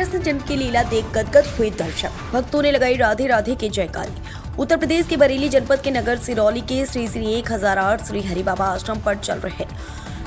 कृष्ण जन्म की लीला देख गदगद हुए दर्शक, भक्तों ने लगाई राधे राधे की जयकारी। उत्तर प्रदेश के बरेली जनपद के नगर सिरौली के श्री श्री 1008 श्री हरि बाबा आश्रम पर चल रहे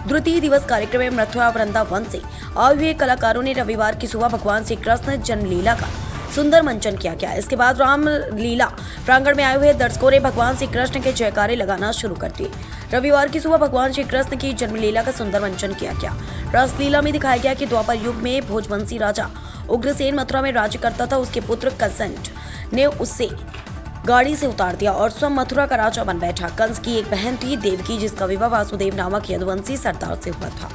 द्वितीय दिवस कार्यक्रम में मथुरा वृंदावन से आए हुए कलाकारों ने रविवार की सुबह भगवान श्री कृष्ण जन्म लीला का सुंदर मंचन किया गया। इसके बाद राम लीला प्रांगण में आए हुए दर्शकों ने भगवान श्री कृष्ण के जयकारे लगाना शुरू कर दिए। रविवार की सुबह भगवान श्री कृष्ण की जन्म लीला का सुंदर मंचन किया गया। रासलीला में दिखाया गया कि द्वापर युग में भोजवंशी राजा उग्रसेन मथुरा में राज्य करता था। उसके पुत्र कंस ने उससे गाड़ी से उतार दिया और स्वयं मथुरा का राजा बन बैठा। कंस की एक बहन थी देवकी, जिसका विवाह वासुदेव नामक यदुवंशी सरदार से हुआ था।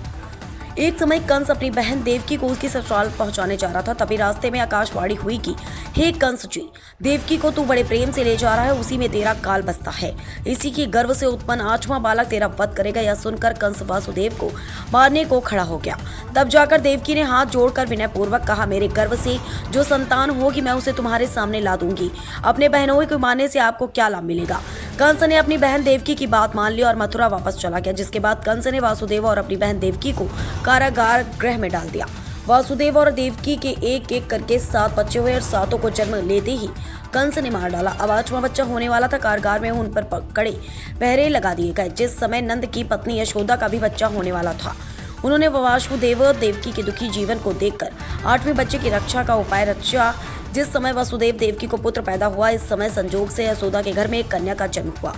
एक समय कंस अपनी बहन देवकी को उसकी ससुराल पहुंचाने जा रहा था। तभी रास्ते में आकाशवाणी हुई कि हे कंस जी, देवकी को तू बड़े प्रेम से ले जा रहा है, उसी में तेरा काल बसता है। इसी की गर्भ से उत्पन्न 8वां बालक तेरा वध करेगा। यह सुनकर कंस वासुदेव को मारने को खड़ा हो गया। तब जाकर देवकी ने हाथ जोड़कर विनय पूर्वक कहा, मेरे गर्भ से जो संतान होगी मैं उसे तुम्हारे सामने ला दूंगी। अपने बहनों को मारने से आपको क्या लाभ मिलेगा। कंस ने अपनी बहन देवकी की बात मान ली और मथुरा वापस चला गया। जिसके बाद कंस ने वासुदेव और अपनी बहन देवकी को कारागार गृह में डाल दिया। वासुदेव और देवकी के एक एक करके 7 बच्चे हुए और 7 को जन्म लेते ही कंस ने मार डाला। अब 8वां बच्चा होने वाला था। कारागार में उन पर कड़े पहरे लगा दिए गए। जिस समय नंद की पत्नी यशोदा का भी बच्चा होने वाला था, उन्होंने वासुदेव देवकी के दुखी जीवन को देखकर 8वें बच्चे की रक्षा का उपाय रचा। जिस समय वासुदेव देवकी को पुत्र पैदा हुआ, इस समय संजोग से यशोदा के घर में एक कन्या का जन्म हुआ,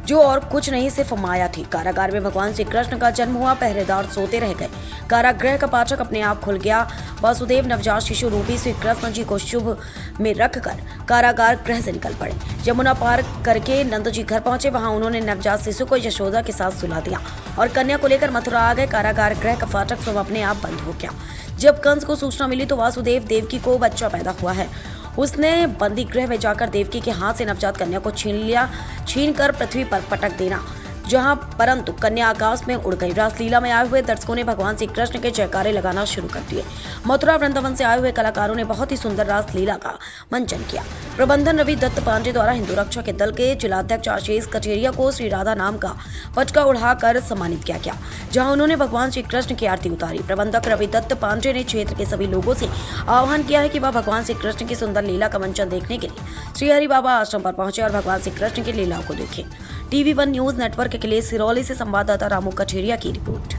जो और कुछ नहीं सिर्फ माया थी। कारागार में भगवान श्री कृष्ण का जन्म हुआ। पहरेदार सोते रह गए। कारागृह का पाचक अपने आप खुल गया। वासुदेव नवजात शिशु रूपी श्री कृष्ण जी को शुभ में रखकर कारागार गृह से निकल पड़े। यमुना पार करके नंद जी घर पहुंचे। वहां उन्होंने नवजात शिशु को यशोदा के साथ सुला दिया और कन्या को लेकर मथुरा आ गए। कारागार गृह का फाटक स्वयं अपने आप बंद हो गया। जब कंस को सूचना मिली तो वासुदेव देवकी को बच्चा पैदा हुआ है, उसने बंदी गृह में जाकर देवकी के हाथ से नवजात कन्या को छीन कर पृथ्वी पर पटक देना, जहां परंतु कन्या आकाश में उड़ गई। रासलीला में आए हुए दर्शकों ने भगवान श्री कृष्ण के जयकारे लगाना शुरू कर दिए। मथुरा वृंदावन से आए हुए कलाकारों ने बहुत ही सुंदर रासलीला का मंचन किया। प्रबंधन रवि दत्त पांडे द्वारा हिंदू रक्षा के दल के जिलाध्यक्ष आशीष कचेरिया को श्री राधा नाम का पटका उड़ाकर सम्मानित किया गया, जहां उन्होंने भगवान श्री कृष्ण की आरती उतारी। प्रबंधक रवि दत्त पांडे ने क्षेत्र के सभी लोगों से आह्वान किया है कि वह भगवान श्री कृष्ण की सुंदर लीला का मंचन देखने के लिए श्री हरि बाबा आश्रम पर पहुंचे और भगवान श्री कृष्ण की लीलाओं को देखें। TV1 न्यूज नेटवर्क के लिए सिरौली से संवाददाता रामू कचेरिया की रिपोर्ट।